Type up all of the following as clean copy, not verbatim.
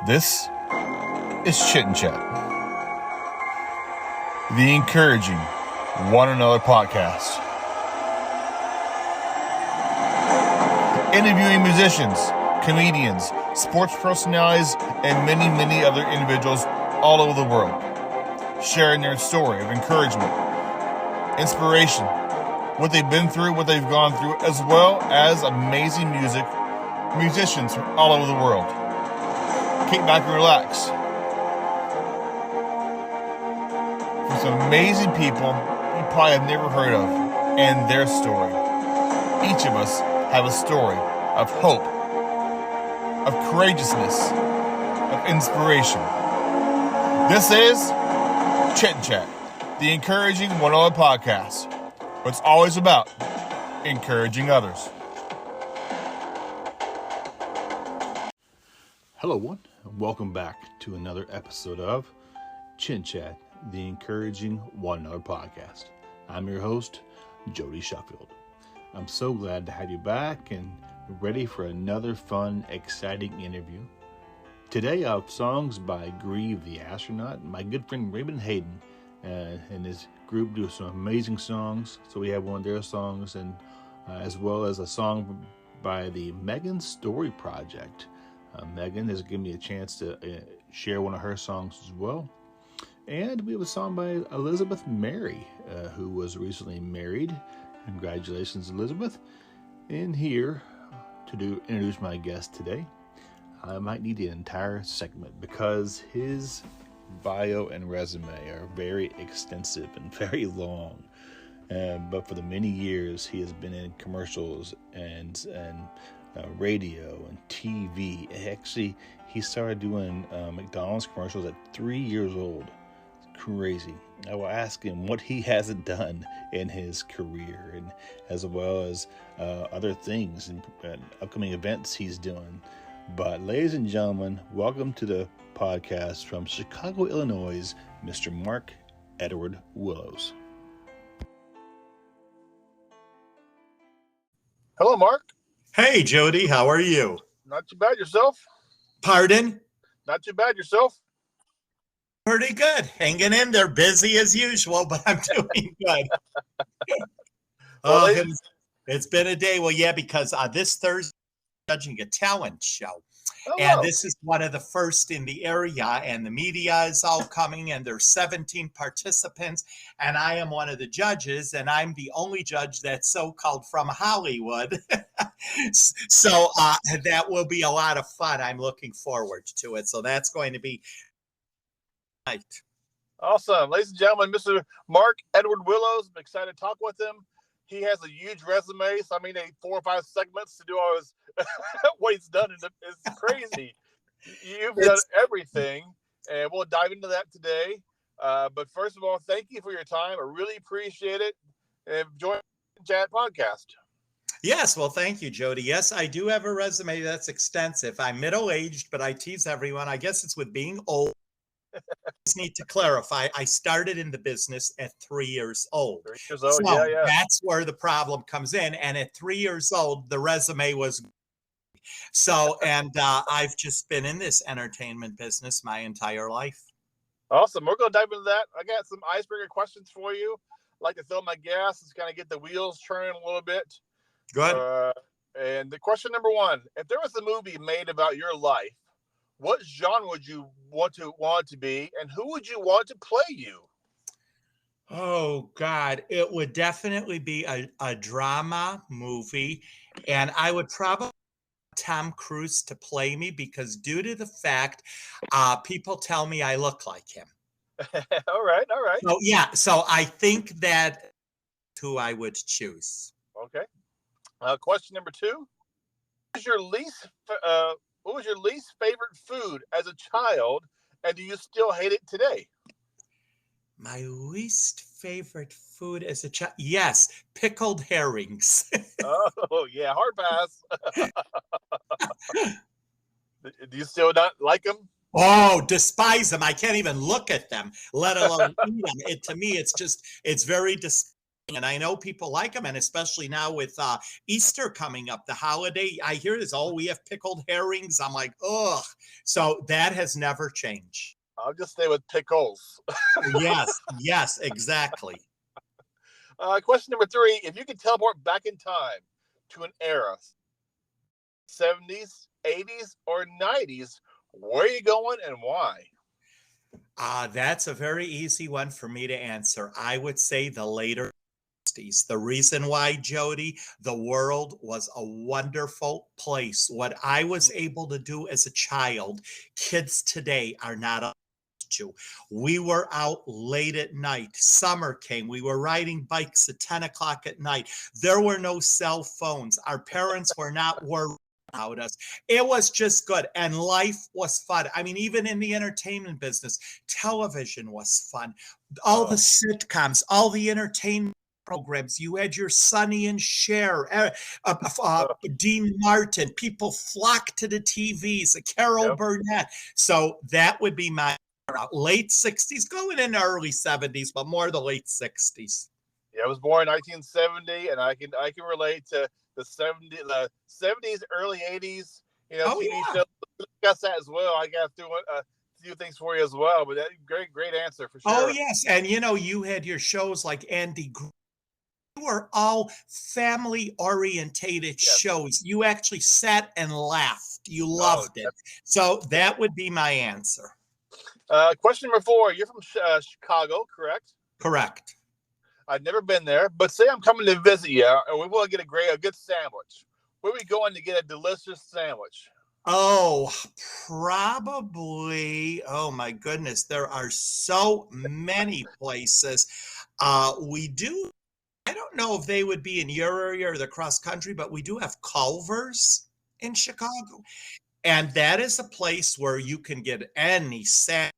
This is Chit and Chat, the encouraging one another podcast. Interviewing musicians, comedians, sports personalities, and many, many other individuals all over the world, sharing their story of encouragement, inspiration, what they've been through, what they've gone through, as well as amazing musicians from all over the world. Kick back and relax. For some amazing people you probably have never heard of and their story. Each of us have a story of hope, of courageousness, of inspiration. This is Chit and Chat, the encouraging one-on-one podcast. It's always about encouraging others. Hello, everyone, and welcome back to another episode of Chit and Chat, the encouraging one another podcast. I'm your host, Jody Sheffield. I'm so glad to have you back and ready for another fun, exciting interview. Today I have songs by Grieve the Astronaut, my good friend Raymond Hayden, and his group do some amazing songs. So we have one of their songs, and as well as a song by the Megan Story Project. Megan has given me a chance to share one of her songs as well. And we have a song by Elizabeth Mary, who was recently married. Congratulations, Elizabeth. And here to introduce my guest today, I might need the entire segment because his bio and resume are very extensive and very long. But for the many years he has been in commercials and radio and TV. Actually, he started doing McDonald's commercials at 3 years old. It's crazy. I will ask him what he hasn't done in his career, and as well as other things and upcoming events he's doing. But ladies and gentlemen, welcome to the podcast from Chicago, Illinois, Mr. Mark Edward Wilows. Hello, Mark. Hey, Jody, how are you? Not too bad, yourself? Pardon? Not too bad, yourself? Pretty good. Hanging in there, busy as usual, but I'm doing good. It's been a day. Well, yeah, because this Thursday, I'm judging a talent show. And this is one of the first in the area, and the media is all coming, and there's 17 participants, and I am one of the judges, and I'm the only judge that's so-called from Hollywood. So that will be a lot of fun. I'm looking forward to it. So that's going to be night. Awesome. Ladies and gentlemen, Mr. Mark Edward Wilows. I'm excited to talk with him. He has a huge resume, so I mean, 4 or 5 segments to do all his what he's done is crazy. You've done everything, and we'll dive into that today. But first of all, thank you for your time. I really appreciate it. And join the Chat podcast. Yes, well, thank you, Jody. Yes, I do have a resume that's extensive. I'm middle-aged, but I tease everyone. I guess it's with being old. I just need to clarify, I started in the business at 3 years old. 3 years old, so yeah. That's where the problem comes in. And at 3 years old, the resume was so, and I've just been in this entertainment business my entire life. Awesome. We're going to dive into that. I got some icebreaker questions for you. I like to fill my gas and kind of get the wheels turning a little bit. Good. And the question number 1, if there was a movie made about your life, what genre would you want to be, and who would you want to play you? Oh, God. It would definitely be a drama movie, and I would probably Tom Cruise to play me because due to the fact people tell me I look like him. All right. So, yeah, so I think that's who I would choose. Okay. Question number 2. What was your least favorite food as a child, and do you still hate it today? My least favorite food as a child? Yes, pickled herrings. Oh, yeah, hard pass. Do you still not like them? Oh, despise them. I can't even look at them, let alone eat them. To me, it's very and I know people like them, and especially now with Easter coming up, the holiday, I hear this, oh, we have pickled herrings. I'm like, ugh. So that has never changed. I'll just stay with pickles. Yes, exactly. Question number 3. If you could teleport back in time to an era, 70s, 80s, or 90s, where are you going and why? That's a very easy one for me to answer. I would say the later 60s. The reason why, Jody, the world was a wonderful place. What I was able to do as a child, kids today are not allowed to. We were out late at night. Summer came. We were riding bikes at 10 o'clock at night. There were no cell phones. Our parents were not worried about us. It was just good. And life was fun. I mean, even in the entertainment business, television was fun. All the sitcoms, all the entertainment programs. You had your Sonny and Cher, Dean Martin. People flocked to the TVs, Carol Burnett. So that would be my late 60s, going into early 70s, but more the late 60s. Yeah, I was born in 1970, and I can relate to the 70s, early 80s. You know, TV shows. Discuss that as well. I got through a few things for you as well, but that great answer for sure. Oh yes, and you know, you had your shows like Andy. They were all family-orientated shows. You actually sat and laughed. You loved it. So that would be my answer. Question number 4. You're from Chicago, correct? Correct. I've never been there, but say I'm coming to visit you, and we want to get a good sandwich. Where are we going to get a delicious sandwich? Oh, probably. Oh my goodness, there are so many places. We do. I don't know if they would be in your area or the cross country, but we do have Culver's in Chicago. And that is a place where you can get any salad.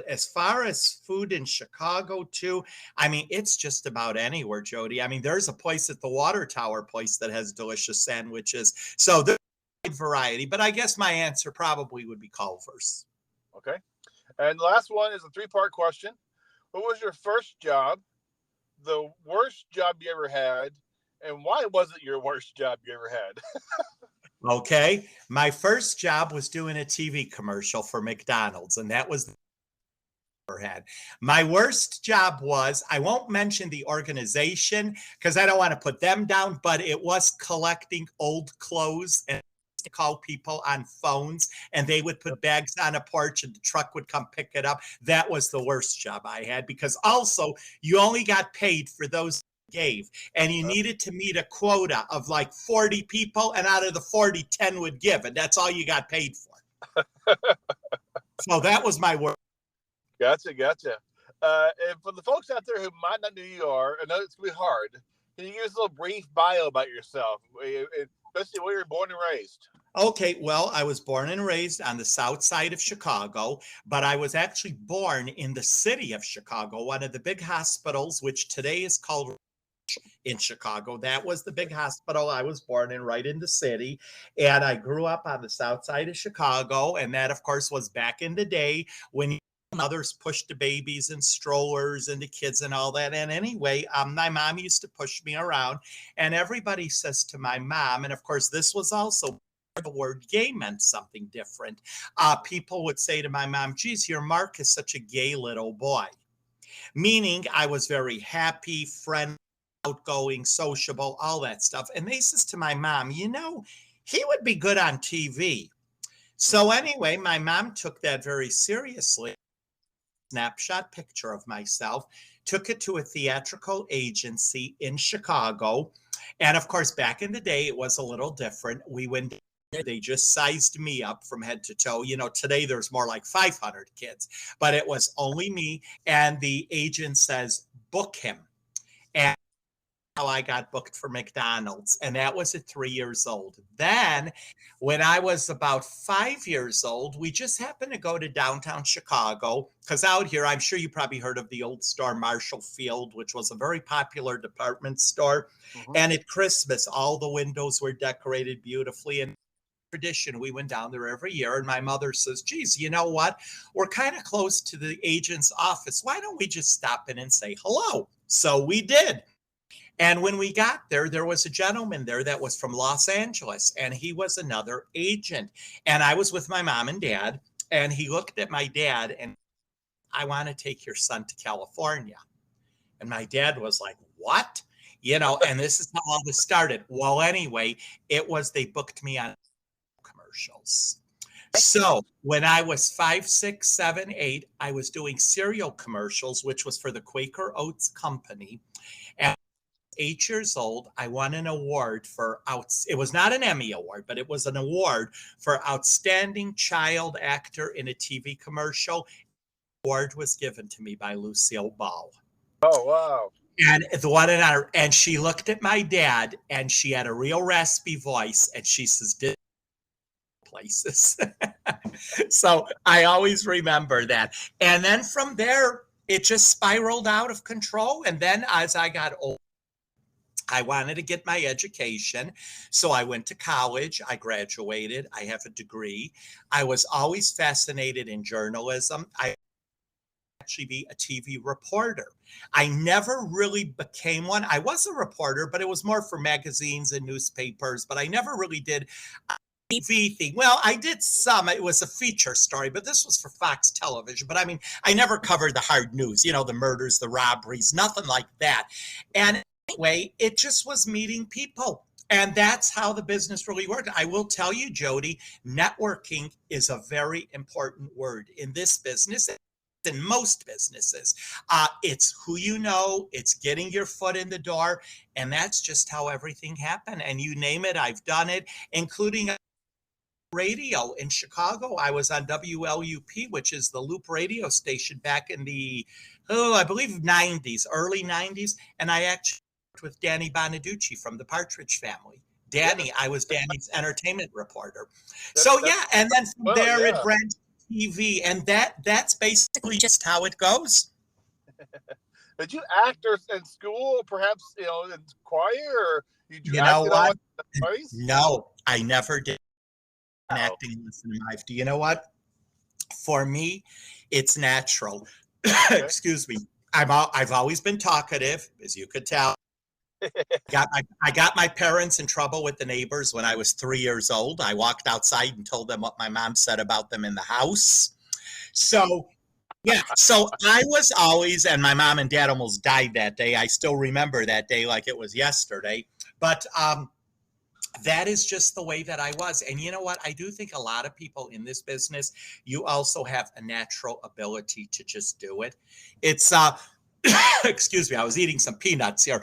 As far as food in Chicago, too, I mean, it's just about anywhere, Jody. I mean, there's a place at the Water Tower place that has delicious sandwiches. So there's a variety, but I guess my answer probably would be Culver's. Okay. And the last one is a 3-part question. What was your first job, the worst job you ever had, and why was it your worst job you ever had? Okay. My first job was doing a TV commercial for McDonald's, and that was had. My worst job was, I won't mention the organization because I don't want to put them down, but it was collecting old clothes and to call people on phones, and they would put bags on a porch and the truck would come pick it up. That was the worst job I had, because also you only got paid for those you gave, and you needed to meet a quota of like 40 people, and out of the 40, 10 would give, and that's all you got paid for. So that was my worst. Gotcha. And for the folks out there who might not know who you are, I know it's going to be hard, can you give us a little brief bio about yourself, especially where you were born and raised? Okay, well, I was born and raised on the south side of Chicago, but I was actually born in the city of Chicago, one of the big hospitals, which today is called in Chicago. That was the big hospital I was born in, right in the city. And I grew up on the south side of Chicago. And that, of course, was back in the day when mothers pushed the babies and strollers and the kids and all that. And anyway, my mom used to push me around, and everybody says to my mom, and of course, this was also the word gay meant something different. People would say to my mom, geez, your Mark is such a gay little boy, meaning I was very happy, friendly, outgoing, sociable, all that stuff. And they says to my mom, you know, he would be good on TV. So anyway, my mom took that very seriously. Snapshot picture of myself, took it to a theatrical agency in Chicago. And of course, back in the day, it was a little different. We went there, they just sized me up from head to toe. You know, today there's more like 500 kids, but it was only me. And the agent says, book him. And I got booked for McDonald's, and that was at 3 years old. Then when I was about 5 years old, we just happened to go to downtown Chicago, because out here, I'm sure you probably heard of the old store Marshall Field, which was a very popular department store. Mm-hmm. And at Christmas, all the windows were decorated beautifully. And tradition, we went down there every year, and my mother says, geez, you know what? We're kind of close to the agent's office. Why don't we just stop in and say hello? So we did. And when we got there, there was a gentleman there that was from Los Angeles, and he was another agent. And I was with my mom and dad, and he looked at my dad and, I want to take your son to California. And my dad was like, what? And this is how all this started. Well, anyway, they booked me on commercials. So when I was 5, 6, 7, 8, I was doing cereal commercials, which was for the Quaker Oats Company. And 8 years old, I won an award it was not an Emmy award, but it was an award for Outstanding Child Actor in a TV Commercial. The award was given to me by Lucille Ball. Oh, wow. And and she looked at my dad, and she had a real raspy voice, and she says, places. So I always remember that. And then from there, it just spiraled out of control. And then as I got older, I wanted to get my education. So I went to college. I graduated. I have a degree. I was always fascinated in journalism. I actually be a TV reporter. I never really became one. I was a reporter, but it was more for magazines and newspapers, but I never really did TV thing. Well, I did some. It was a feature story, but this was for Fox Television. But I mean, I never covered the hard news, the murders, the robberies, nothing like that. And anyway, it just was meeting people. And that's how the business really worked. I will tell you, Jody, networking is a very important word in this business. In most businesses, it's who you know, it's getting your foot in the door, and that's just how everything happened. And you name it, I've done it, including radio in Chicago. I was on WLUP, which is the Loop radio station back in the, I believe 90s, early 90s. And I actually worked with Danny Bonaducci from the Partridge Family. I was Danny's entertainment reporter. And then from there it branched TV, and that's basically just how it goes. Did you act in school, perhaps, in choir, or you know what? No, I never did an acting lesson in life. Do you know what? For me, it's natural. Okay. Excuse me. I've always been talkative, as you could tell. I got my parents in trouble with the neighbors when I was 3 years old. I walked outside and told them what my mom said about them in the house. So I was always, and my mom and dad almost died that day. I still remember that day like it was yesterday. But that is just the way that I was. And you know what? I do think a lot of people in this business, you also have a natural ability to just do it. It's, excuse me, I was eating some peanuts here.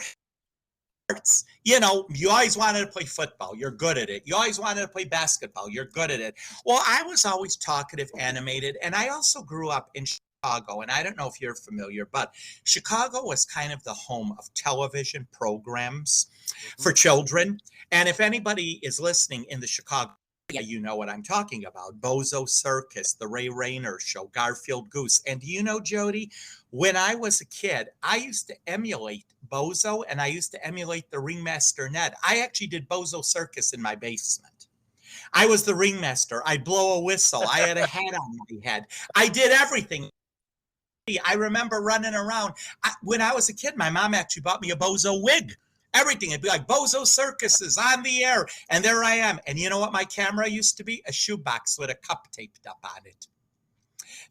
You always wanted to play football. You're good at it. You always wanted to play basketball. You're good at it. Well, I was always talkative, animated, and I also grew up in Chicago. And I don't know if you're familiar, but Chicago was kind of the home of television programs for children. And if anybody is listening in the Chicago area, you know what I'm talking about. Bozo Circus, The Ray Rayner Show, Garfield Goose. And do you know, Jody, when I was a kid, I used to emulate Bozo, and I used to emulate the ringmaster Ned. I actually did Bozo Circus in my basement. I was the ringmaster. I'd blow a whistle. I had a hat on my head. I did everything. I remember running around. When I was a kid, my mom actually bought me a Bozo wig. Everything. It'd be like Bozo Circus is on the air. And there I am. And you know what my camera used to be? A shoebox with a cup taped up on it.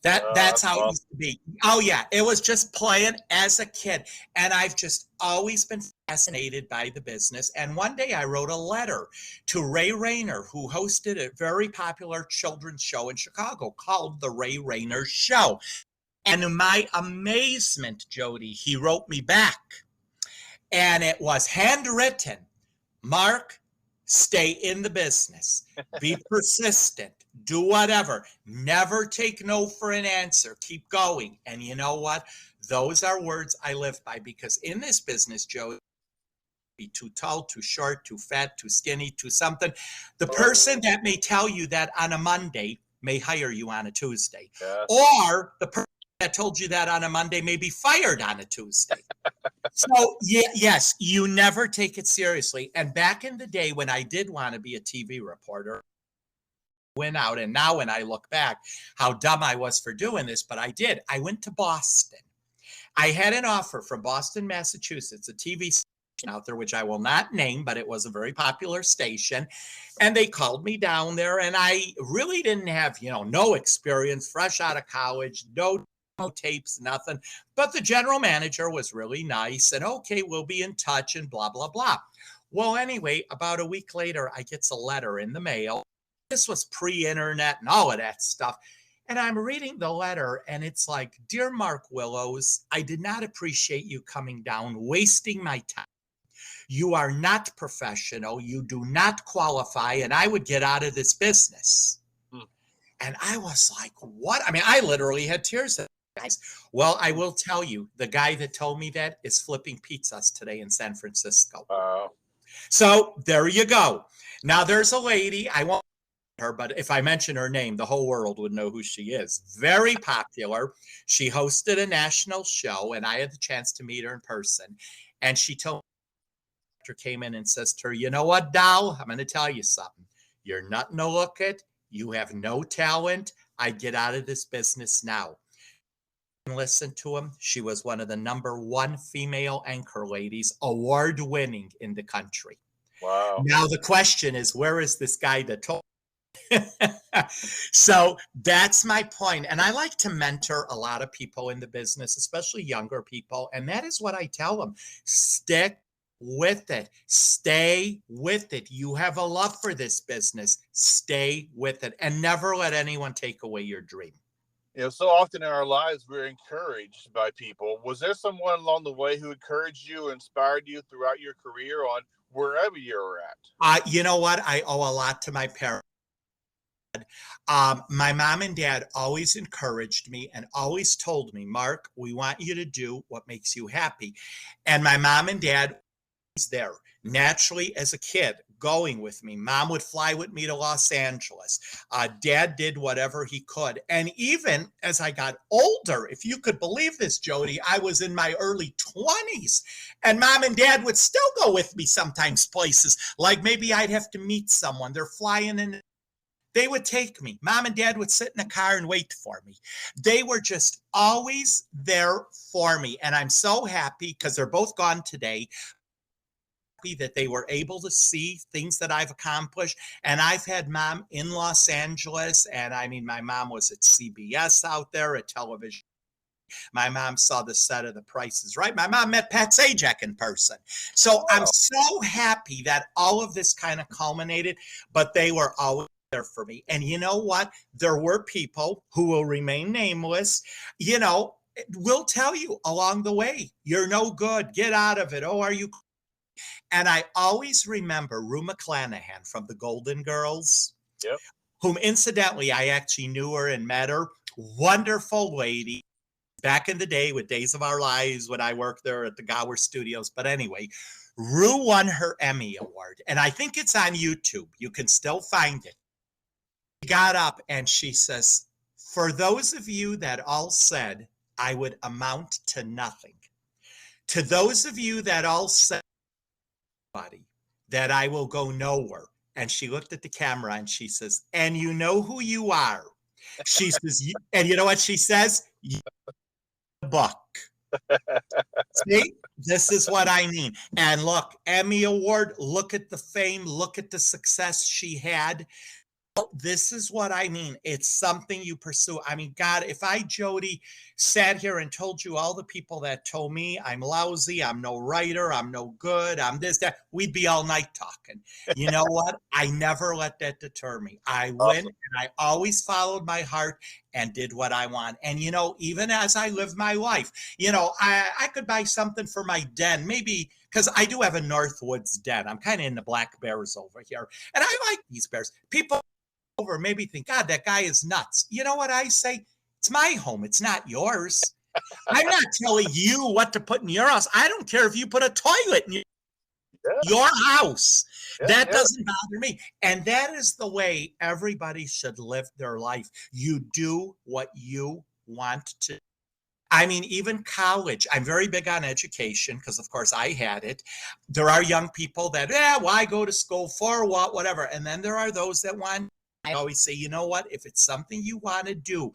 That's how it used to be. Oh, yeah. It was just playing as a kid. And I've just always been fascinated by the business. And one day I wrote a letter to Ray Rayner, who hosted a very popular children's show in Chicago called The Ray Rayner Show. And to my amazement, Jody, he wrote me back. And it was handwritten. Mark, stay in the business. Be persistent. Do whatever. Never take no for an answer. Keep going. And you know what? Those are words I live by, because in this business, Joe, be too tall, too short, too fat, too skinny, too something. The person that may tell you that on a Monday may hire you on a Tuesday. Yes. Or the person that told you that on a Monday may be fired on a Tuesday. So, yes, you never take it seriously. And back in the day when I did want to be a TV reporter, went out, and now when I look back, how dumb I was for doing this, but I did. I went to Boston. I had an offer from Boston, Massachusetts, a TV out there, which I will not name, but it was a very popular station. And they called me down there, and I really didn't have, no experience, fresh out of college, no tapes, nothing. But the general manager was really nice and, okay, we'll be in touch and blah, blah, blah. Well, anyway, about a week later, I gets a letter in the mail. This was pre-internet and all of that stuff. And I'm reading the letter, and it's like, "Dear Mark Wilows, I did not appreciate you coming down, wasting my time. You are not professional. You do not qualify, and I would get out of this business." And I was like, what? I mean, I literally had tears in my eyes. Well, I will tell you, the guy that told me that is flipping pizzas today in San Francisco. So there you go. Now there's a lady, I won't her, but if I mention her name, the whole world would know who she is. Very popular. She hosted a national show, and I had the chance to meet her in person. And she told me, came in and says to her, "You know what, doll? I'm going to tell you something. You're nothing to look at. You have no talent. I'd get out of this business now." And listen to him. She was one of the #1 female anchor ladies, award-winning in the country. Wow. Now the question is, where is this guy that told? So that's my point. And I like to mentor a lot of people in the business, especially younger people. And that is what I tell them. Stick with it. Stay with it. You have a love for this business. Stay with it and never let anyone take away your dream. So often in our lives, we're encouraged by people. Was there someone along the way who encouraged you, inspired you throughout your career on wherever you were at? You know what? I owe a lot to my parents. My mom and dad always encouraged me and always told me, "Mark, we want you to do what makes you happy." And my mom and dad was there naturally as a kid going with me. Mom would fly with me to Los Angeles. Dad did whatever he could. And even as I got older, if you could believe this, Jody, I was in my early 20s, and mom and dad would still go with me sometimes places. Like maybe I'd have to meet someone. They're flying in. They would take me. Mom and dad would sit in a car and wait for me. They were just always there for me. And I'm so happy because they're both gone today, that they were able to see things that I've accomplished. And I've had mom in Los Angeles. And I mean, my mom was at CBS out there at television. My mom saw the set of The Price is Right. My mom met Pat Sajak in person. So Wow. I'm so happy that all of this kind of culminated, but they were always there for me. And you know what? There were people who will remain nameless, will tell you along the way, "You're no good. Get out of it. Oh, are you?" And I always remember Rue McClanahan from the Golden Girls, Yep. whom incidentally, I actually knew her and met her. Wonderful lady. Back in the day with Days of Our Lives when I worked there at the Gower Studios. But anyway, Rue won her Emmy Award. And I think it's on YouTube. You can still find it. She got up and she says, "For those of you that all said I would amount to nothing, to those of you that all said that I will go nowhere." And she looked at the camera and she says, "And you know who you are." She says, and you know what she says? "You're the book." See, this is what I mean. And look, Emmy Award, look at the fame, look at the success she had. This is what I mean. It's something you pursue. I mean, God, if I, Jody, sat here and told you all the people that told me I'm lousy, I'm no writer, I'm no good, I'm this, that, we'd be all night talking. You know what? I never let that deter me. I went and I always followed my heart and did what I want. And, even as I live my life, I could buy something for my den, maybe because I do have a Northwoods den. I'm kind of into black bears over here. And I like these bears. People over maybe think, "God, that guy is nuts." You know what I say? It's my home. It's not yours. I'm not telling you what to put in your house. I don't care if you put a toilet in your house. That doesn't bother me. And that is the way everybody should live their life. You do what you want to. I mean, even college, I'm very big on education because, of course, I had it. There are young people that, why go to school for what, whatever. And then there are those that want. I always say, you know what? If it's something you want to do,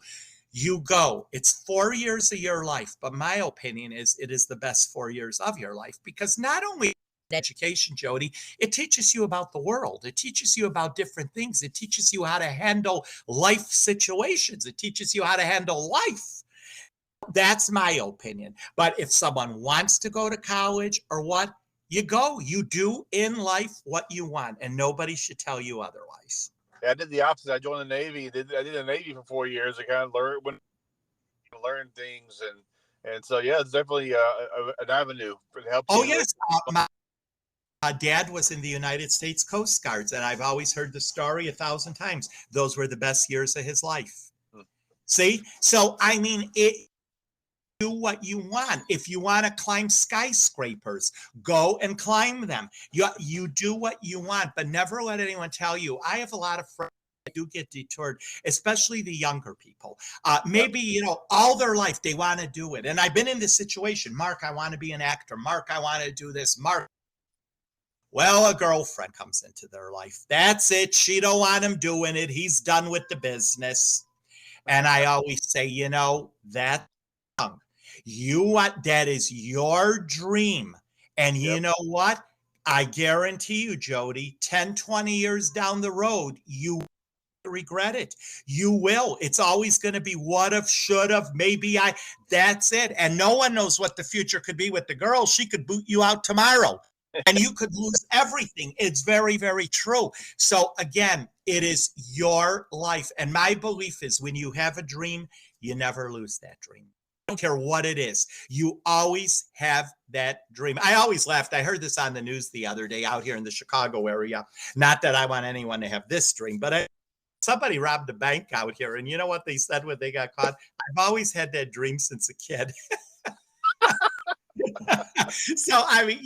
you go. It's 4 years of your life. But my opinion is it is the best 4 years of your life because not only education, Jody, it teaches you about the world. It teaches you about different things. It teaches you how to handle life situations. It teaches you how to handle life. That's my opinion. But if someone wants to go to college or what, you go. You do in life what you want, and nobody should tell you otherwise. Yeah, I did the opposite. I joined the Navy. I did the Navy for 4 years. I kind of learn things, and so yeah, it's definitely an avenue to help. Oh yes, my dad was in the United States Coast Guards, and I've always heard the story 1,000 times. Those were the best years of his life. See, so I mean, do what you want. If you want to climb skyscrapers, go and climb them. You do what you want, but never let anyone tell you. I have a lot of friends that do get detoured, especially the younger people. Maybe, all their life they want to do it. And I've been in this situation. Mark, I want to be an actor. Mark, I want to do this. Mark. Well, a girlfriend comes into their life. That's it. She don't want him doing it. He's done with the business. And I always say, that's wrong. That is your dream. And you know what? I guarantee you, Jody, 10, 20 years down the road, you regret it. You will. It's always going to be what if, should have, maybe that's it. And no one knows what the future could be with the girl. She could boot you out tomorrow. And you could lose everything. It's very, very true. So again, it is your life. And my belief is when you have a dream, you never lose that dream. I don't care what it is. You always have that dream. I always laughed. I heard this on the news the other day out here in the Chicago area. Not that I want anyone to have this dream, but somebody robbed a bank out here. And you know what they said when they got caught? I've always had that dream since a kid. So, I mean,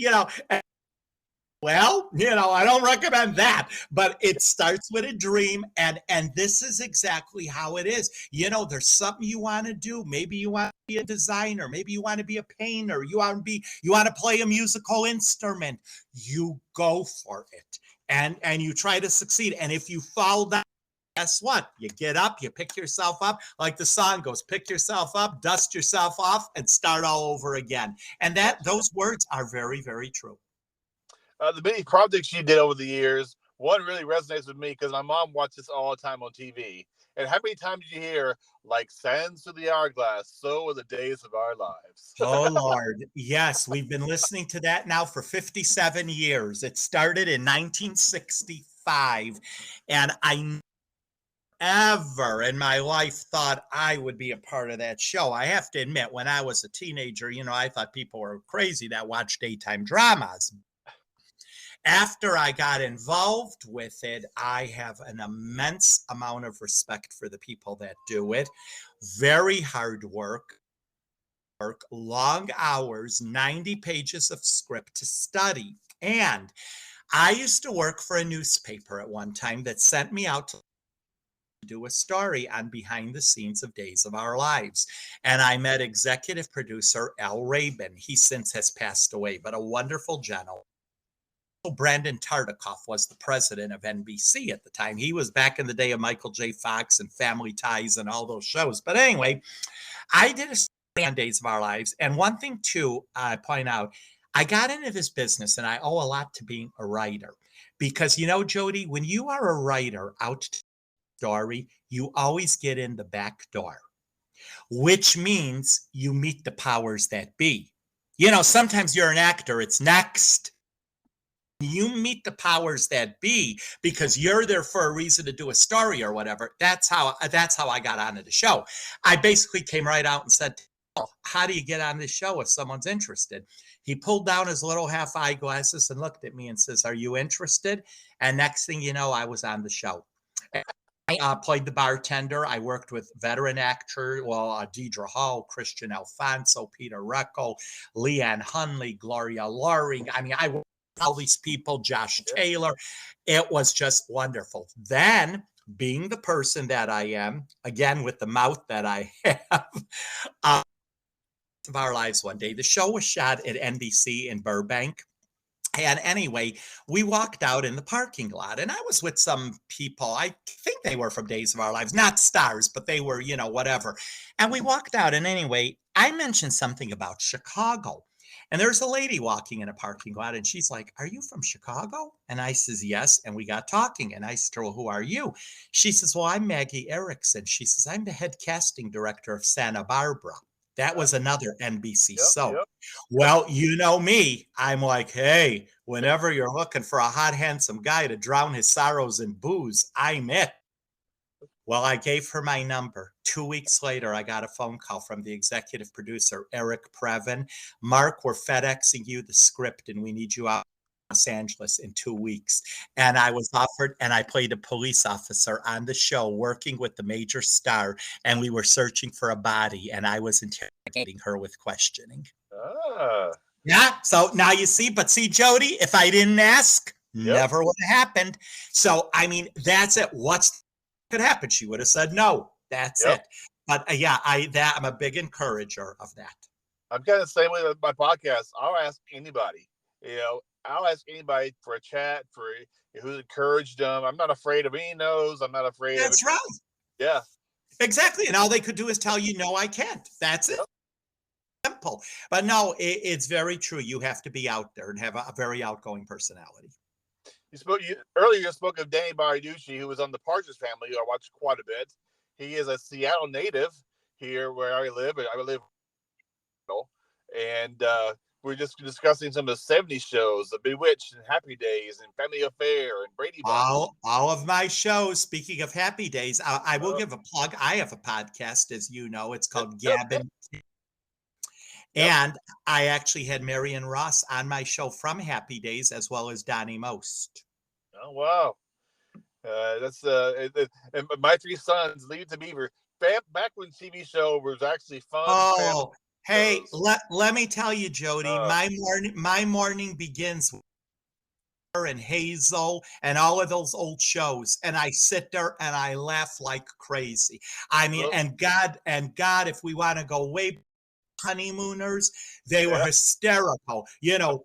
well, I don't recommend that, but it starts with a dream, and this is exactly how it is. There's something you want to do. Maybe you want to be a designer. Maybe you want to be a painter. You want to play a musical instrument. You go for it, and you try to succeed. And if you fall down, guess what? You get up, you pick yourself up, like the song goes, pick yourself up, dust yourself off, and start all over again. And those words are very, very true. The many projects you did over the years, one really resonates with me because my mom watches this all the time on TV. And how many times did you hear, like sands through the hourglass, so are the days of our lives? Oh, Lord. Yes, we've been listening to that now for 57 years. It started in 1965. And I ever in my life thought I would be a part of that show. I have to admit, when I was a teenager, I thought people were crazy that watched daytime dramas. After I got involved with it, I have an immense amount of respect for the people that do it. Very hard work, long hours, 90 pages of script to study. And I used to work for a newspaper at one time that sent me out to do a story on behind the scenes of Days of Our Lives. And I met executive producer Al Rabin. He since has passed away, but a wonderful gentleman. Brandon Tartikoff was the president of NBC at the time. He was back in the day of Michael J. Fox and Family Ties and all those shows. But anyway, I did a story on Days of Our Lives. And one thing, too, I point out, I got into this business and I owe a lot to being a writer. Because, Jody, when you are a writer out to story, you always get in the back door, which means you meet the powers that be. Sometimes you're an actor, it's next. You meet the powers that be because you're there for a reason to do a story or whatever. That's how I got onto the show. I basically came right out and said, how do you get on this show if someone's interested? He pulled down his little half eyeglasses and looked at me and says, are you interested? And next thing you know, I was on the show. I played the bartender. I worked with veteran actors, Deidre Hall, Christian Alfonso, Peter Recco, Leanne Hunley, Gloria Loring. I mean, I worked with all these people, Josh Taylor. It was just wonderful. Then, being the person that I am, again, with the mouth that I have, of Our Lives one day, the show was shot at NBC in Burbank. And anyway, we walked out in the parking lot and I was with some people. I think they were from Days of Our Lives, not stars, but they were, whatever. And we walked out. And anyway, I mentioned something about Chicago. And there's a lady walking in a parking lot, and she's like, "Are you from Chicago?" And I says, "Yes." And we got talking, and I said, "Well, who are you?" She says, "Well, I'm Maggie Erickson." She says, "I'm the head casting director of Santa Barbara." That was another NBC soap. Yep. Well, you know me. I'm like, hey, whenever you're looking for a hot, handsome guy to drown his sorrows in booze, I'm it. Well, I gave her my number. 2 weeks later, I got a phone call from the executive producer, Eric Previn. "Mark, we're FedExing you the script, and we need you out in Los Angeles in 2 weeks." And I was offered, and I played a police officer on the show working with the major star, and we were searching for a body, and I was interrogating her with questioning. Ah. Yeah, so now you see, but see, Jody, if I didn't ask, never would have happened. So, I mean, that's it. What's could happen? She would have said no. That's it. But yeah, I'm a big encourager of that. I'm kind of the same way with my podcast. I'll ask anybody. I'll ask anybody for a chat, for who's encouraged them. I'm not afraid of any no's. I'm not afraid of it. That's right. Yeah. Exactly. And all they could do is tell you, no, I can't. That's it. Simple. But no, it's very true. You have to be out there and have a very outgoing personality. Earlier you spoke of Danny Bariducci, who was on the Partridge Family, who I watched quite a bit. He is a Seattle native here where I live. And we're just discussing some of the 70s shows, The Bewitched and Happy Days and Family Affair and Brady Bunch. All of my shows, speaking of Happy Days, I will give a plug. I have a podcast, as you know. It's called Gabbin'. And I actually had Marion Ross on my show from Happy Days, as well as Donnie Most. Oh, wow. That's and My Three Sons, Leave It to Beaver. Back when TV show was actually fun. Oh, hey, let me tell you, Jody, my morning begins with her and Hazel and all of those old shows, and I sit there and I laugh like crazy. I mean, and God, if we want to go way honeymooners, they were hysterical.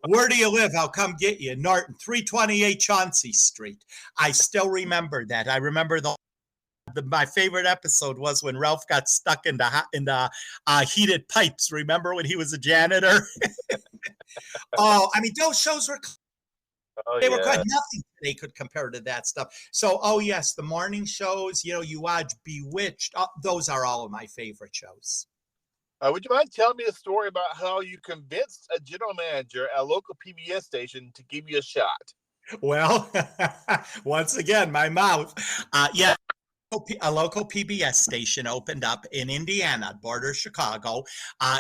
Where do you live? I'll come get you. Norton, 328 Chauncey Street. I still remember that. I remember my favorite episode was when Ralph got stuck in the heated pipes. Remember when he was a janitor? Oh, I mean, those shows were were quite nothing they could compare to that stuff. So, yes, the morning shows, you watch Bewitched. Those are all of my favorite shows. Would you mind telling me a story about how you convinced a general manager at a local PBS station to give you a shot? Well, once again, my mouth. A local PBS station opened up in Indiana, border Chicago.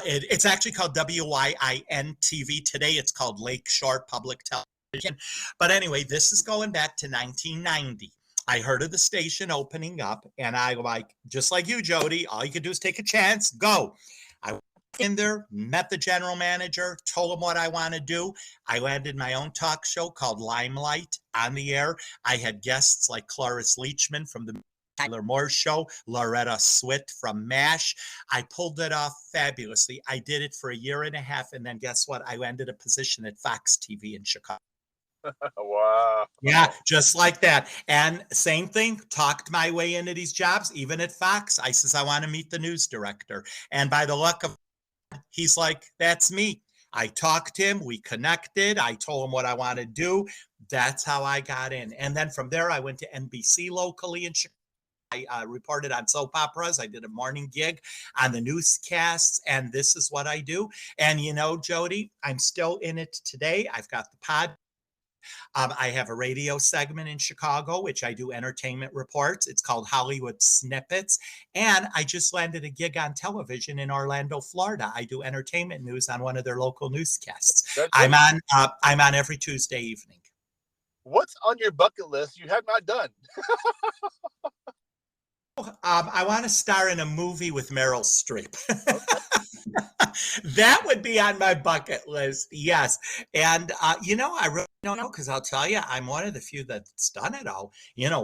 It's actually called WYIN TV. Today it's called Lakeshore Public Television. But anyway, this is going back to 1990. I heard of the station opening up, and I just like you, Jody, all you could do is take a chance, go. I went in there, met the general manager, told him what I want to do. I landed my own talk show called Limelight on the air. I had guests like Cloris Leachman from the Tyler Moore Show, Loretta Swit from MASH. I pulled it off fabulously. I did it for a year and a half, and then guess what? I landed a position at Fox TV in Chicago. Wow. Yeah, just like that. And same thing, talked my way into these jobs, even at Fox. I says, I want to meet the news director. And by the luck of, he's like, that's me. I talked to him. We connected. I told him what I want to do. That's how I got in. And then from there, I went to NBC locally in Chicago. I reported on soap operas. I did a morning gig on the newscasts, and this is what I do. And Jody, I'm still in it today. I've got the pod. I have a radio segment in Chicago, which I do entertainment reports. It's called Hollywood Snippets. And I just landed a gig on television in Orlando, Florida. I do entertainment news on one of their local newscasts. I'm on every Tuesday evening. What's on your bucket list you have not done? I want to star in a movie with Meryl Streep. That would be on my bucket list, yes. And, I really don't know, because I'll tell you, I'm one of the few that's done it all.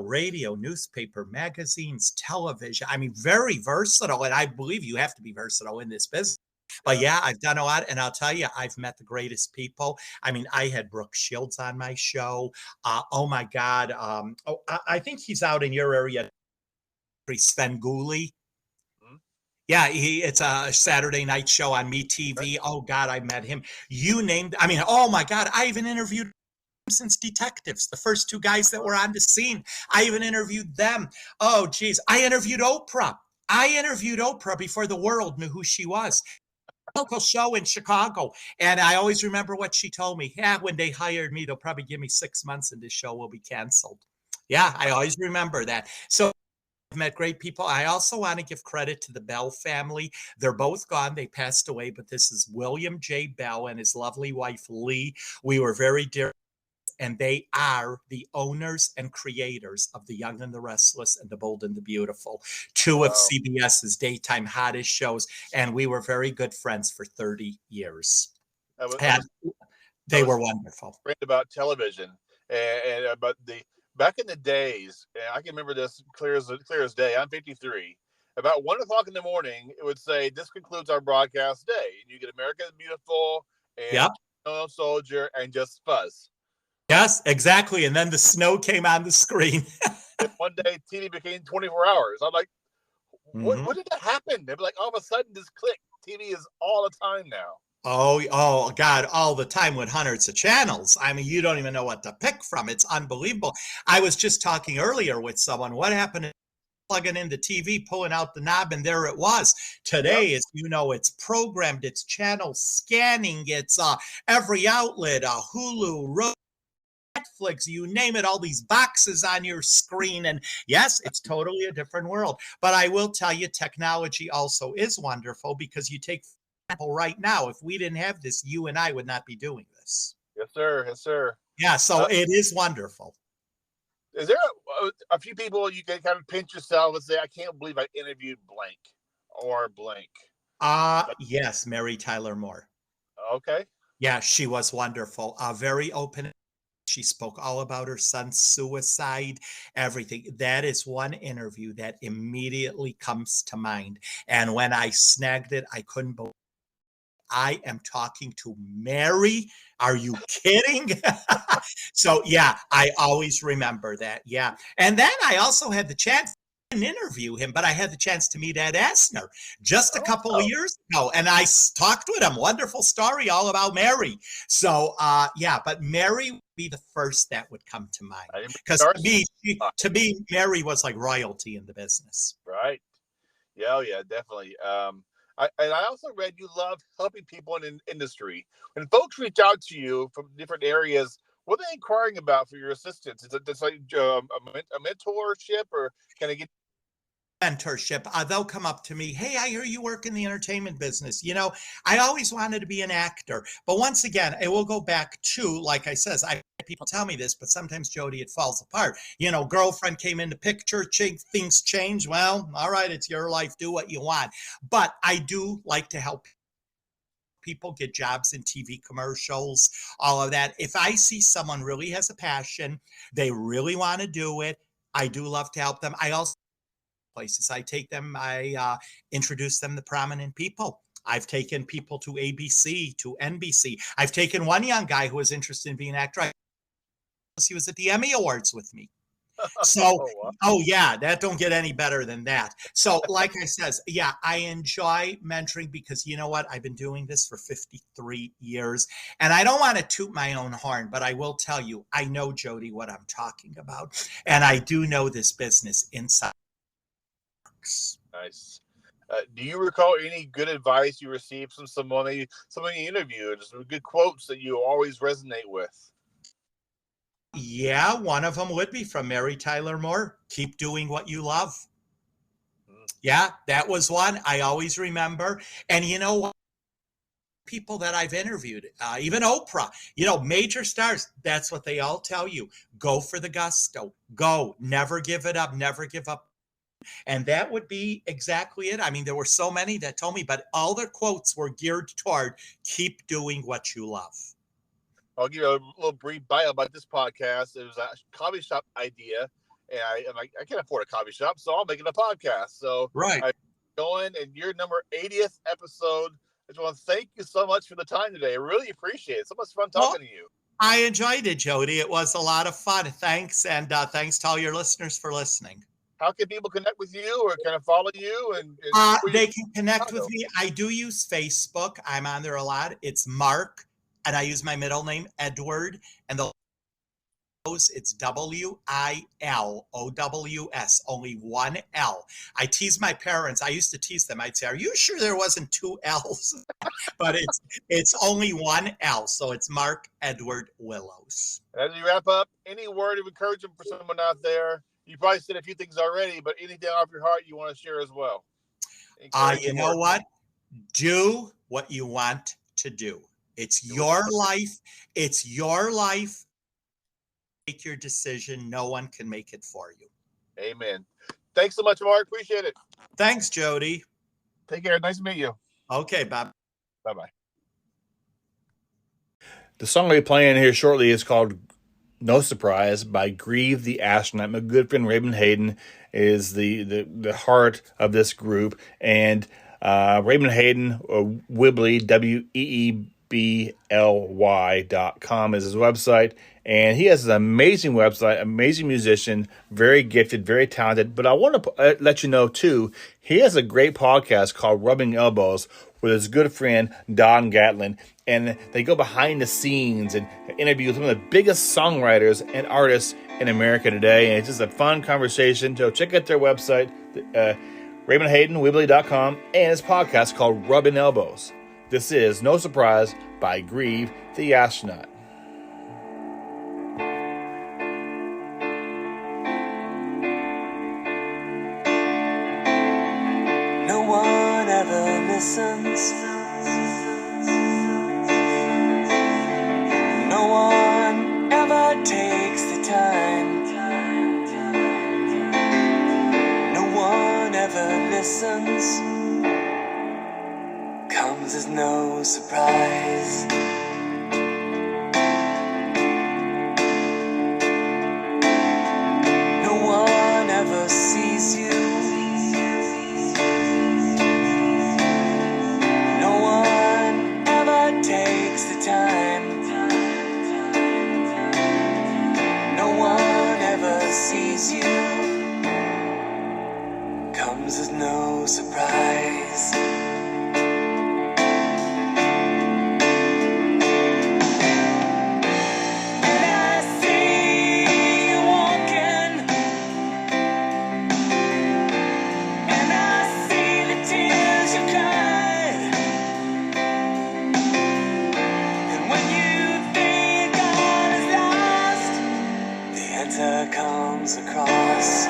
Radio, newspaper, magazines, television. I mean, very versatile. And I believe you have to be versatile in this business. But yeah, I've done a lot. And I'll tell you, I've met the greatest people. I mean, I had Brooke Shields on my show. Oh, my God. I think he's out in your area. Sven Gulli. Yeah, it's a Saturday night show on MeTV. Oh God, I met him. You named, I mean, oh my God, I even interviewed since detectives, the first two guys that were on the scene. I even interviewed them. Oh geez, I interviewed Oprah. I interviewed Oprah before the world knew who she was. Local show in Chicago. And I always remember what she told me. Yeah, when they hired me, they'll probably give me 6 months and this show will be canceled. Yeah, I always remember that. So I've met great people. I also want to give credit to the Bell family. They're both gone. They passed away, but this is William J. Bell and his lovely wife, Lee. We were very dear, and they are the owners and creators of The Young and the Restless and The Bold and the Beautiful, two of CBS's daytime hottest shows, and we were very good friends for 30 years. And they were wonderful. About television and about back in the days, and I can remember this clear as day. I'm 53. About 1:00 in the morning, it would say, "This concludes our broadcast day." And you get America the Beautiful and Soldier and Just Fuzz. Yes, exactly. And then the snow came on the screen. And one day, TV became 24 hours. I'm like, what did that happen? They'd be like, all of a sudden, this click. TV is all the time now. Oh, God, all the time with hundreds of channels. I mean, you don't even know what to pick from. It's unbelievable. I was just talking earlier with someone. What happened to plugging in the TV, pulling out the knob, and there it was. Today, as you know, it's programmed, it's channel scanning, it's every outlet, Hulu, Netflix, you name it, all these boxes on your screen. And yes, it's totally a different world. But I will tell you, technology also is wonderful because you take, for example, right now, if we didn't have this, you and I would not be doing this. Yes, sir. Yes, sir. Yeah, so it is wonderful. Is there a few people you can kind of pinch yourself and say, I can't believe I interviewed blank or blank? Yes, Mary Tyler Moore. Okay. Yeah, she was wonderful. Very open. She spoke all about her son's suicide, everything. That is one interview that immediately comes to mind. And when I snagged it, I couldn't believe I am talking to Mary. Are you kidding? So, yeah, I always remember that. Yeah. And then I also had the chance to interview him, but I had the chance to meet Ed Asner just a couple of years ago. And I talked with him. Wonderful story all about Mary. So, yeah, but Mary would be the first that would come to mind. Because to me, Mary was like royalty in the business. Right. Yeah, definitely. I also read you love helping people in industry. When folks reach out to you from different areas, what are they inquiring about for your assistance? Is it like a mentorship, or can I get mentorship? They'll come up to me. Hey, I hear you work in the entertainment business. You know, I always wanted to be an actor. But once again, it will go back to, like I says, people tell me this, but sometimes, Jody, it falls apart. You know, girlfriend came in the picture, things change. Well, all right, it's your life. Do what you want. But I do like to help people get jobs in TV commercials, all of that. If I see someone really has a passion, they really want to do it, I do love to help them. I also places I take them, I introduce them to prominent people. I've taken people to ABC, to NBC. I've taken one young guy who was interested in being an actor. He was at the Emmy Awards with me. So, oh yeah, that don't get any better than that. So, like I says, yeah, I enjoy mentoring because you know what? I've been doing this for 53 years, and I don't want to toot my own horn, but I will tell you, I know, Jody, what I'm talking about, and I do know this business inside. Nice. Do you recall any good advice you received from someone you interviewed? Some good quotes that you always resonate with? Yeah, one of them would be from Mary Tyler Moore. Keep doing what you love. Yeah, that was one I always remember. And you know what? People that I've interviewed, even Oprah, you know, major stars, that's what they all tell you. Go for the gusto. Go. Never give it up. Never give up. And that would be exactly it. I mean, there were so many that told me, but all their quotes were geared toward keep doing what you love. I'll give you a little brief bio about this podcast. It was a coffee shop idea, and I can't afford a coffee shop, so I'll make it a podcast. So right, I'm going, and your number 80th episode. I just want to thank you so much for the time today. I really appreciate it. So much fun talking to you. I enjoyed it, Jody. It was a lot of fun. Thanks, and thanks to all your listeners for listening. how can people connect with you or kind of follow you? And they can connect with me. I do use Facebook. I'm on there a lot. It's Mark, and I use my middle name, Edward, and it's WILOWS, only one L. I tease my parents. I used to tease them. I'd say, "Are you sure there wasn't two L's?" But it's only one L. So it's Mark Edward Wilows. As we wrap up, any word of encouragement for someone out there? You probably said a few things already, but anything off your heart you want to share as well? You know what? Do what you want to do. It's your life. It's your life. Make your decision. No one can make it for you. Amen. Thanks so much, Mark. Appreciate it. Thanks, Jody. Take care. Nice to meet you. Okay, Bob. Bye-bye. The song we'll be playing here shortly is called No Surprise by Grieve the Astronaut. My good friend Raymond Hayden is the heart of this group. And Raymond Hayden, Wibbly, WEEBLY.com is his website. And he has an amazing website, amazing musician, very gifted, very talented. But I want to let you know, too, he has a great podcast called Rubbing Elbows with his good friend, Don Gatlin. And they go behind the scenes and interview some of the biggest songwriters and artists in America today. And it's just a fun conversation. So check out their website, Raymond Hayden, Wibbly.com, and his podcast called Rubbing Elbows. This is No Surprise by Grieve the Astronaut. No one ever listens. No one ever takes the time. No one ever listens. Comes as no surprise. No one ever sees you. No one ever takes the time. No one ever sees you. Comes as no surprise. Comes across.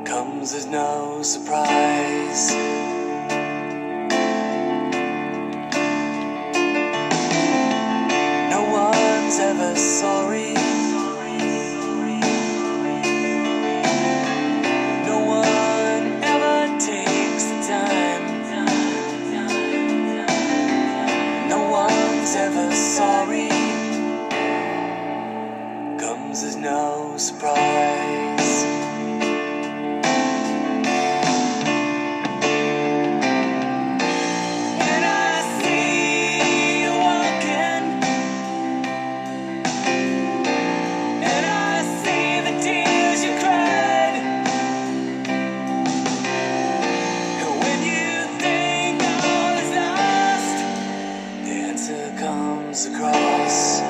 Comes as no surprise. No one's ever sorry. No one ever takes the time. No one's ever sorry. Comes as no surprise. Across.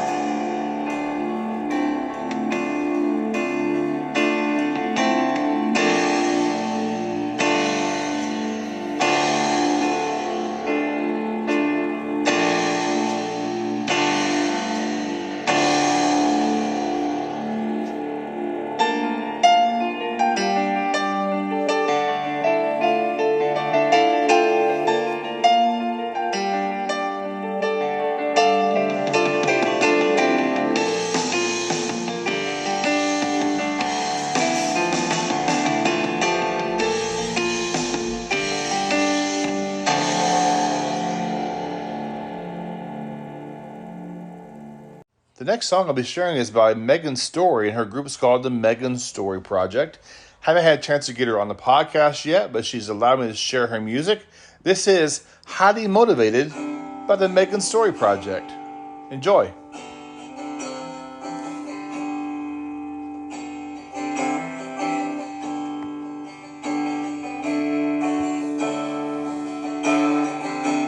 next song I'll be sharing is by Megan Story, and her group is called the Megan Story Project. Haven't had a chance to get her on the podcast yet, but she's allowed me to share her music. This is Highly Motivated by the Megan Story Project. Enjoy.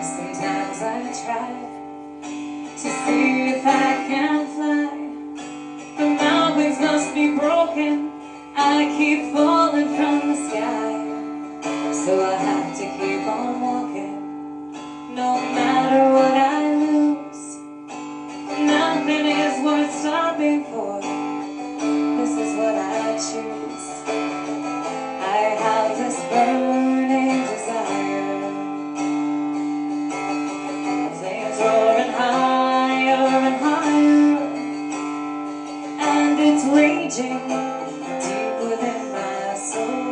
Sometimes I try to see if I can fly. The mountains must be broken. I keep falling from the sky. So I have to keep on walking. No matter what I lose, nothing is worth stopping for. This is what I choose. I have this burning desire. Flames roaring higher and higher, and it's raging deep within my soul.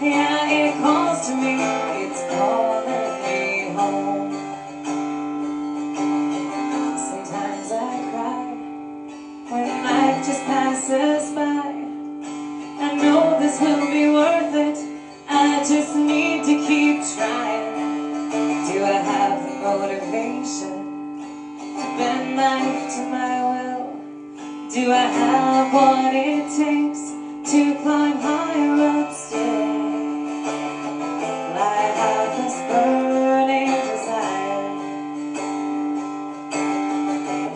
Yeah, it calls to me, it's calling me home. Sometimes I cry when life just passes by. I know this will be worth it, I just need to keep trying. Do I have the motivation to bend life to my will? Do I have what it takes to climb higher up still? I have this burning desire.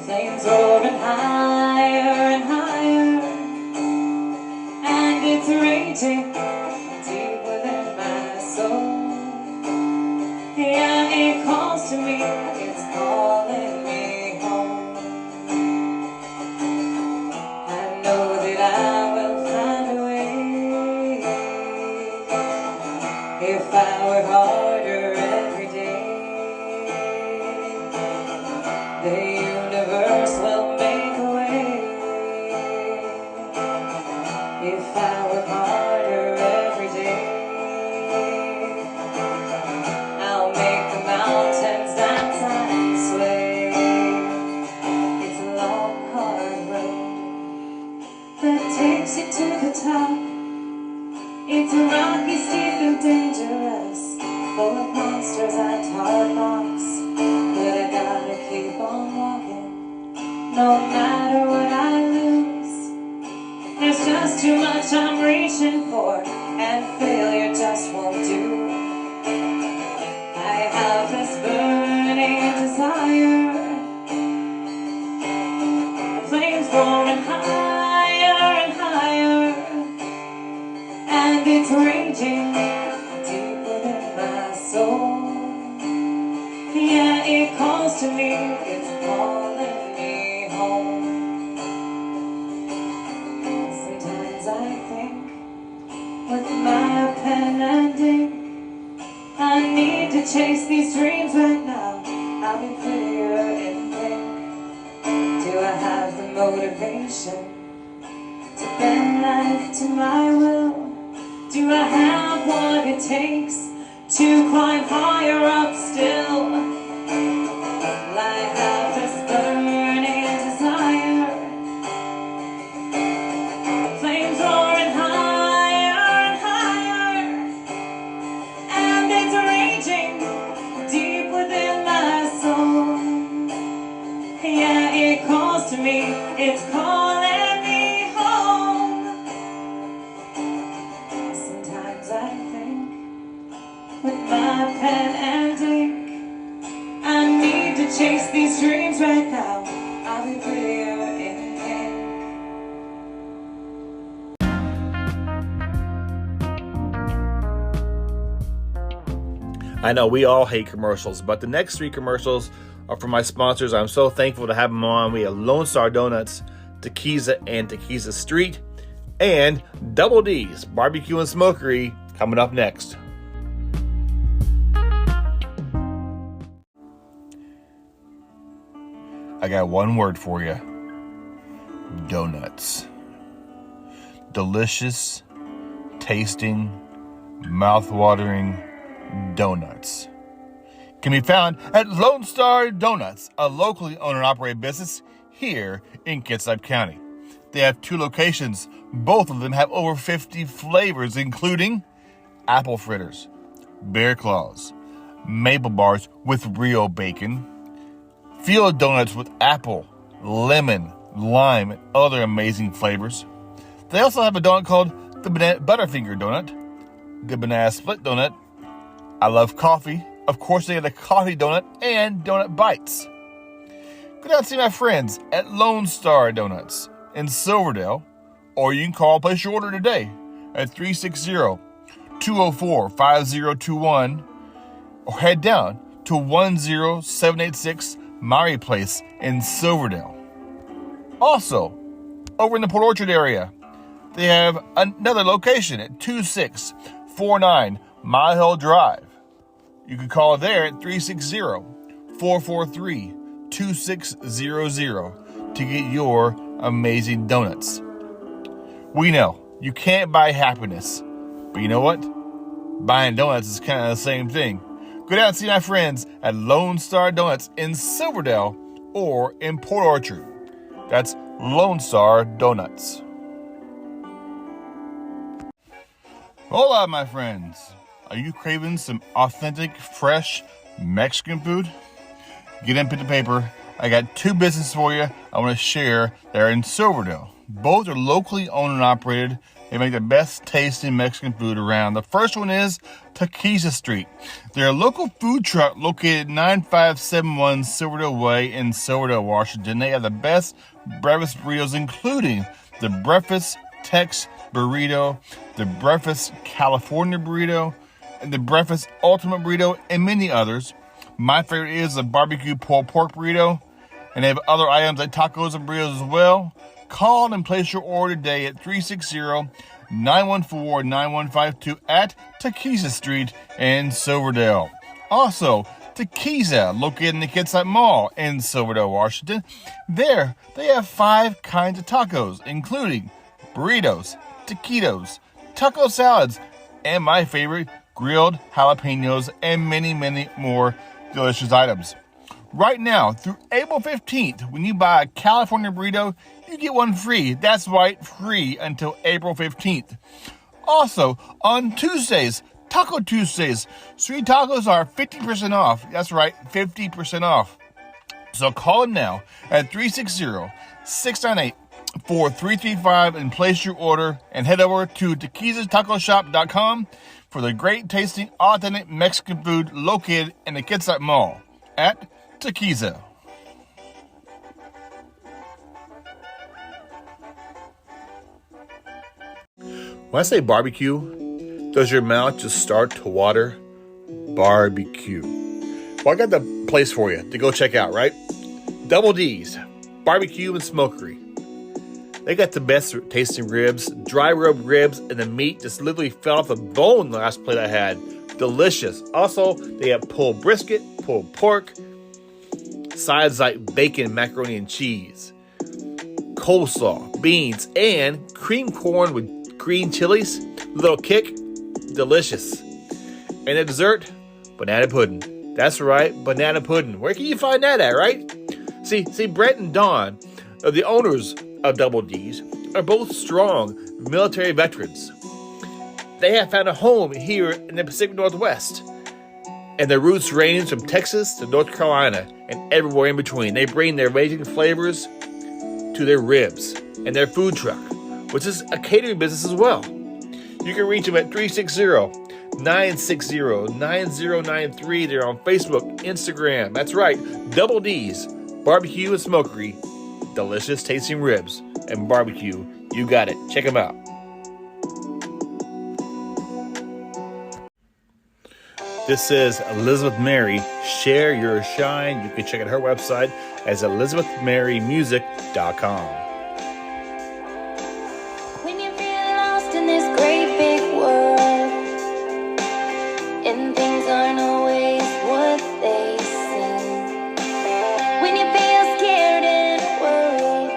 Flames roaring higher and higher, and it's raging deep within my soul. Yeah, it calls to me, it's calling me home. I know that I will find a way. If I work harder every day, the universe will make a way. If I work harder every day, I'll make the mountains dance and sway. It's a long, hard road that takes you to the top. It's rocky, steep and dangerous, full of monsters and hard knocks. But I gotta keep on walking, no matter what I lose. There's just too much I'm reaching for, and failure just won't do. I have this burning desire. Flames roaring higher and higher, and it's raging deep within my soul. Yeah, it calls to me, it's calling me home. Sometimes I think with my pen and ink, I need to chase these dreams right now. I'll be prettier in pink. Do I have the motivation to bend life to my will? Do I have what it takes to climb higher up still? I have this burning desire. Flames roaring higher and higher, and it's raging deep within my soul. Yeah, it calls to me, it's calling me home. Sometimes I think with my pen and ink, I need to chase these dreams right now. I'll be prettier in pink. I know we all hate commercials, but the next 3 commercials are for my sponsors. I'm so thankful to have them on. We have Lone Star Donuts, Taquiza and Taquiza Street, and Double D's Barbecue and Smokery coming up next. I got one word for you. Donuts. Delicious, tasting, mouth-watering donuts. Can be found at Lone Star Donuts, a locally owned and operated business here in Kitsap County. They have 2 locations. Both of them have over 50 flavors, including apple fritters, bear claws, maple bars with real bacon, field donuts with apple, lemon, lime, and other amazing flavors. They also have a donut called the Butterfinger donut, the banana split donut. I love coffee. Of course, they have the coffee donut and donut bites. Go down and see my friends at Lone Star Donuts in Silverdale, or you can call and place your order today at 360-204-5021, or head down to 10786 Myhre Place in Silverdale. Also, over in the Port Orchard area, they have another location at 2649 Mile Hill Drive. You can call there at 360-443-2600 to get your amazing donuts. We know you can't buy happiness, but you know what? Buying donuts is kind of the same thing. Go down and see my friends at Lone Star Donuts in Silverdale or in Port Orchard. That's Lone Star Donuts. Hola, my friends. Are you craving some authentic, fresh Mexican food? Get in pen and paper. I got 2 businesses for you I want to share that are in Silverdale. Both are locally owned and operated. They make the best tasting Mexican food around. The first one is Taquiza Street. They're a local food truck located 9571 Silverdale Way in Silverdale, Washington. They have the best breakfast burritos, including the breakfast Tex burrito, the breakfast California burrito, and the breakfast ultimate burrito, and many others. My favorite is the barbecue pulled pork burrito, and they have other items like tacos and burritos as well. Call and place your order today at 360-914-9152 at Taquiza Street in Silverdale. Also, Taquiza, located in the Kitsap Mall in Silverdale, Washington. There, they have 5 kinds of tacos, including burritos, taquitos, taco salads, and my favorite, grilled jalapenos, and many, many more delicious items. Right now, through April 15th, when you buy a California burrito, you get one free. That's right, free until April 15th. Also, on Tuesdays, Taco Tuesdays, sweet tacos are 50% off. That's right, 50% off. So call them now at 360-698-4335 and place your order, and head over to taquizatacoshop.com for the great tasting authentic Mexican food located in the Kitsap Mall at Taquiza. When I say barbecue, does your mouth just start to water? Barbecue. Well, I got the place for you to go check out, right? Double D's, Barbecue and Smokery. They got the best tasting ribs, dry rub ribs, and the meat just literally fell off the bone the last plate I had. Delicious. Also, they have pulled brisket, pulled pork, sides like bacon, macaroni, and cheese, coleslaw, beans, and cream corn with green chilies. Little kick. Delicious. And a dessert, banana pudding. That's right, banana pudding. Where can you find that at, right? See, Brett and Dawn, the owners of Double D's, are both strong military veterans. They have found a home here in the Pacific Northwest, and their roots range from Texas to North Carolina and everywhere in between. They bring their amazing flavors to their ribs and their food truck, which is a catering business as well. You can reach them at 360-960-9093. They're on Facebook, Instagram. That's right, Double D's, Barbecue and Smokery. Delicious tasting ribs and barbecue. You got it. Check them out. This is Elizabeth Mary. Share your shine. You can check out her website as elizabethmarymusic.com. When you feel lost in this great big world, and things aren't always what they seem. When you feel scared and worried,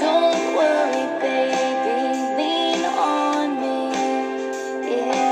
don't worry, baby, lean on me, yeah.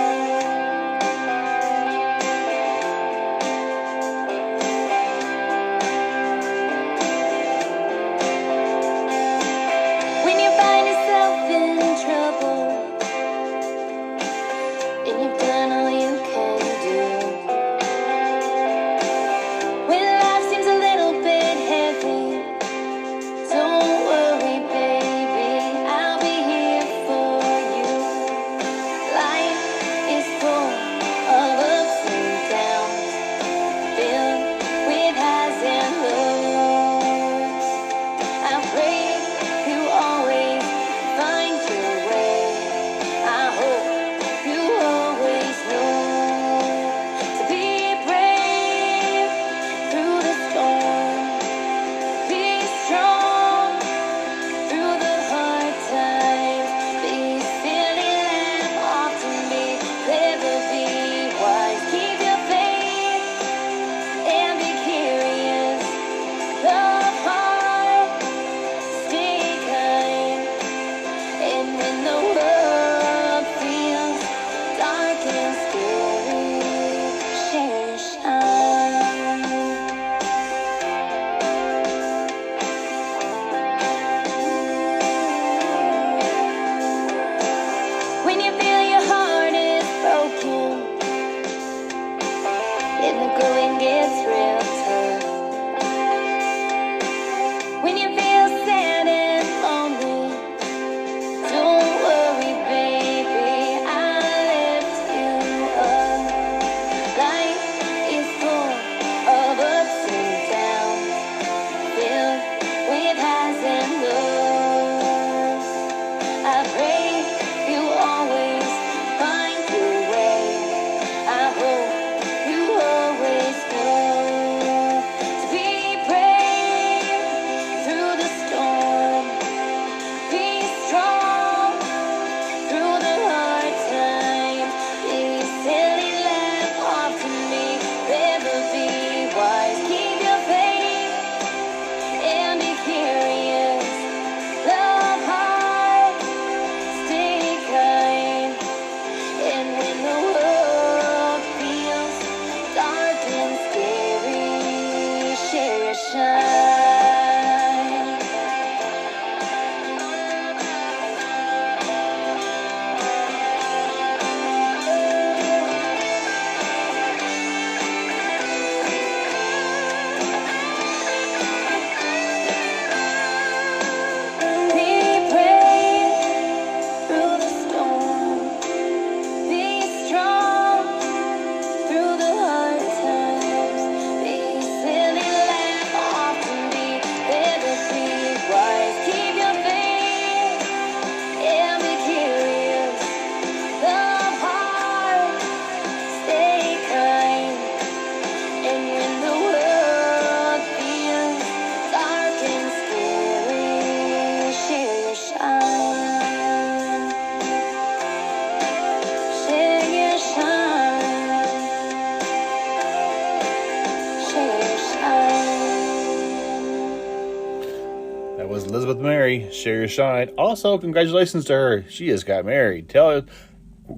Mary, share your shine. Also, congratulations to her. She just got married. Tell her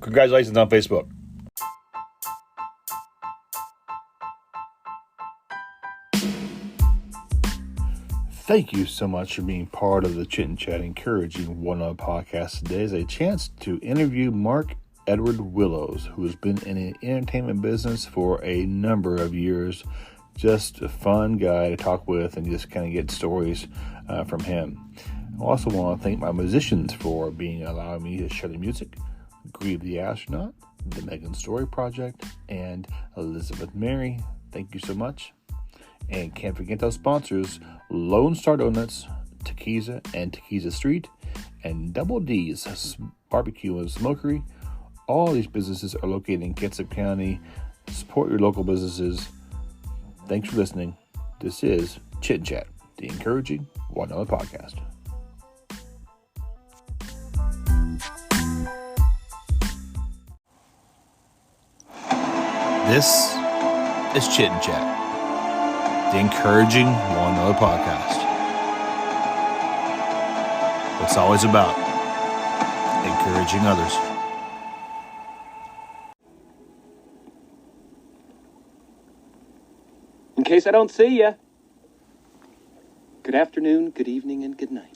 congratulations on Facebook. Thank you so much for being part of the Chit and Chat Encouraging One Another podcast. Today is a chance to interview Mark Edward Wilows, who has been in the entertainment business for a number of years. Just a fun guy to talk with and just kind of get stories from him. I also want to thank my musicians for allowing me to share the music. Grieve the Astronaut, the Megan Story Project, and Elizabeth Mary. Thank you so much. And can't forget those sponsors, Lone Star Donuts, Taquiza and Taquiza Street, and Double D's Barbecue and Smokery. All these businesses are located in Kitsap County. Support your local businesses. Thanks for listening. This is Chit and Chat, the Encouraging One Another podcast. This is Chit and Chat, the Encouraging One Another podcast. It's always about encouraging others. In case I don't see ya, good afternoon, good evening, and good night.